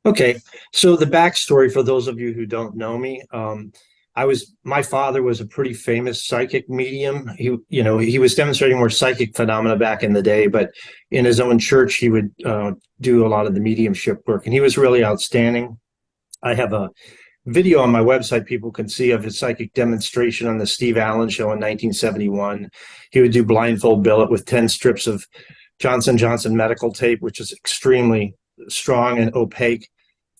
Okay, so the backstory for those of you who don't know me, my father was a pretty famous psychic medium. He was demonstrating more psychic phenomena back in the day, but in his own church, he would do a lot of the mediumship work, and he was really outstanding. I have a video on my website people can see of his psychic demonstration on the Steve Allen show in 1971. He would do blindfold billet with 10 strips of Johnson Johnson medical tape, which is extremely strong and opaque,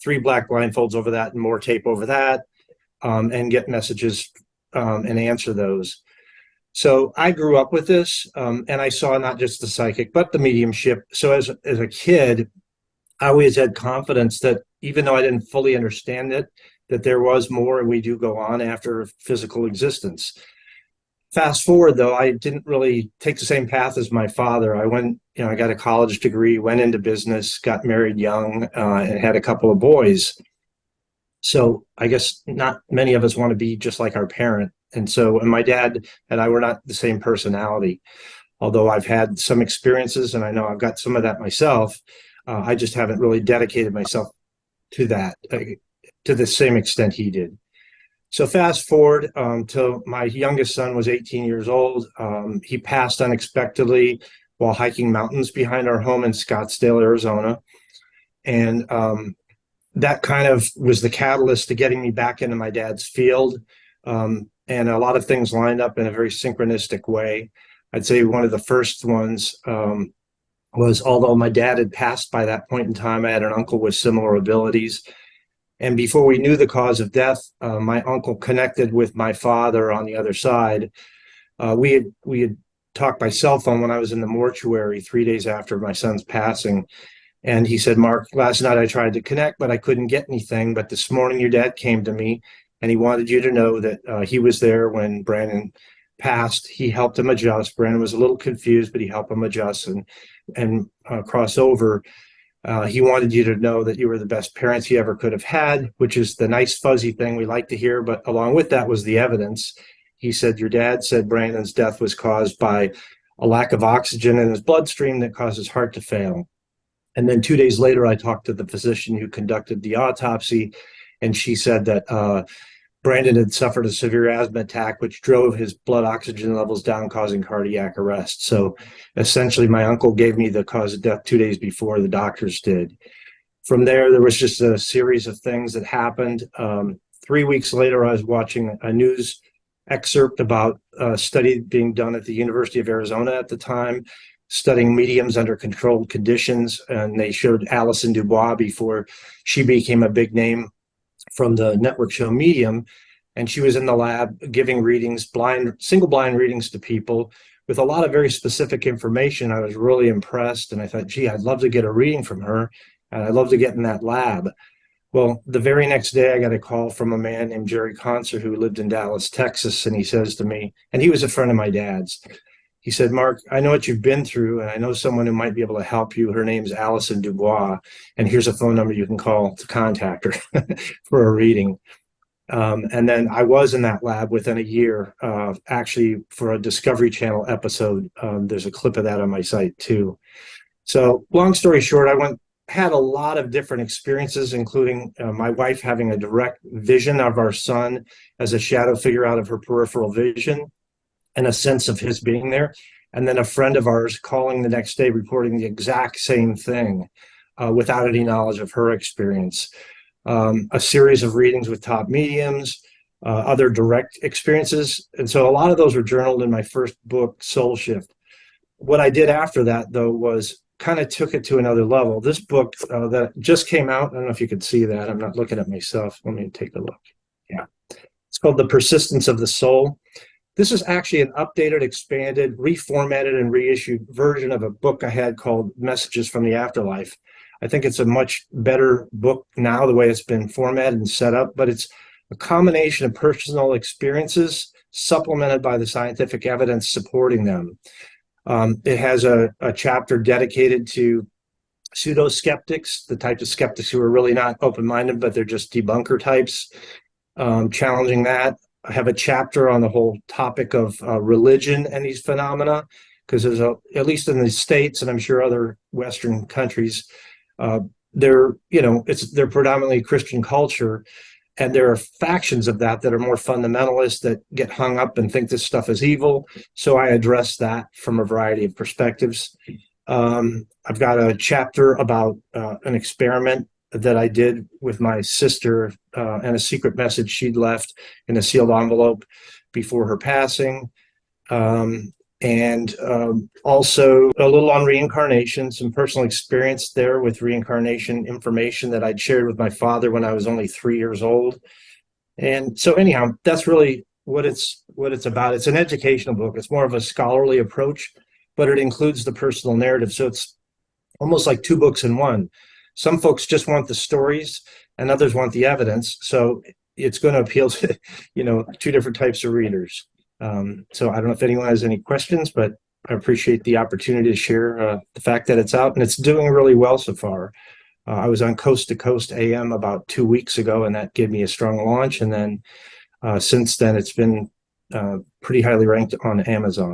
three black blindfolds over that and more tape over that, and get messages and answer those. So I grew up with this, and I saw not just the psychic, but the mediumship. So as a kid, I always had confidence that even though I didn't fully understand it, that there was more and we do go on after physical existence. Fast forward, though, I didn't really take the same path as my father. I got a college degree, went into business, got married young, and had a couple of boys. So I guess not many of us want to be just like our parent. And my dad and I were not the same personality. Although I've had some experiences and I know I've got some of that myself, I just haven't really dedicated myself to that to the same extent he did. So fast forward till my youngest son was 18 years old. He passed unexpectedly while hiking mountains behind our home in Scottsdale, Arizona. And that kind of was the catalyst to getting me back into my dad's field. And a lot of things lined up in a very synchronistic way. I'd say one of the first ones was, although my dad had passed by that point in time, I had an uncle with similar abilities. And before we knew the cause of death, my uncle connected with my father on the other side. We had talked by cell phone when I was in the mortuary 3 days after my son's passing. And he said, "Mark, last night I tried to connect, but I couldn't get anything. But this morning your dad came to me and he wanted you to know that he was there when Brandon passed. He helped him adjust. Brandon was a little confused, but he helped him adjust and cross over. He wanted you to know that you were the best parents he ever could have had," which is the nice fuzzy thing we like to hear. But along with that was the evidence. He said, "Your dad said Brandon's death was caused by a lack of oxygen in his bloodstream that caused his heart to fail." And then 2 days later, I talked to the physician who conducted the autopsy, and she said that Brandon had suffered a severe asthma attack, which drove his blood oxygen levels down, causing cardiac arrest. So essentially, my uncle gave me the cause of death 2 days before the doctors did. From there was just a series of things that happened. 3 weeks later, I was watching a news excerpt about a study being done at the University of Arizona at the time, studying mediums under controlled conditions. And they showed Alison Dubois before she became a big name from the network show Medium. And she was in the lab giving readings, single blind readings to people with a lot of very specific information. I was really impressed. And I thought, gee, I'd love to get a reading from her. And I'd love to get in that lab. Well, the very next day, I got a call from a man named Jerry Concert who lived in Dallas, Texas. And he says to me, and he was a friend of my dad's, he said, "Mark, I know what you've been through, and I know someone who might be able to help you. Her name's Alison Dubois, and here's a phone number you can call to contact her for a reading." And then I was in that lab within a year, actually, for a Discovery Channel episode. There's a clip of that on my site, too. So long story short, had a lot of different experiences, including my wife having a direct vision of our son as a shadow figure out of her peripheral vision, and a sense of his being there. And then a friend of ours calling the next day, reporting the exact same thing without any knowledge of her experience. A series of readings with top mediums, other direct experiences. And so a lot of those were journaled in my first book, Soul Shift. What I did after that, though, was kind of took it to another level. This book that just came out, I don't know if you could see that. I'm not looking at myself. Let me take a look. Yeah. It's called The Persistence of the Soul. This is actually an updated, expanded, reformatted, and reissued version of a book I had called Messages from the Afterlife. I think it's a much better book now, the way it's been formatted and set up, but it's a combination of personal experiences supplemented by the scientific evidence supporting them. It has a chapter dedicated to pseudo-skeptics, the types of skeptics who are really not open-minded, but they're just debunker types, challenging that. I have a chapter on the whole topic of religion and these phenomena, because there's at least in the States, and I'm sure other Western countries, they're predominantly Christian culture, and there are factions of that are more fundamentalist, that get hung up and think this stuff is evil. So I address that from a variety of perspectives. I've got a chapter about an experiment that I did with my sister, and a secret message she'd left in a sealed envelope before her passing. And also a little on reincarnation, some personal experience there with reincarnation information that I'd shared with my father when I was only 3 years old. And so anyhow, that's really what it's about. It's an educational book. It's more of a scholarly approach, but it includes the personal narrative. So it's almost like two books in one. Some folks just want the stories and others want the evidence. So it's going to appeal to, two different types of readers. So I don't know if anyone has any questions, but I appreciate the opportunity to share the fact that it's out, and it's doing really well so far. I was on Coast to Coast AM about 2 weeks ago, and that gave me a strong launch. And then since then, it's been pretty highly ranked on Amazon.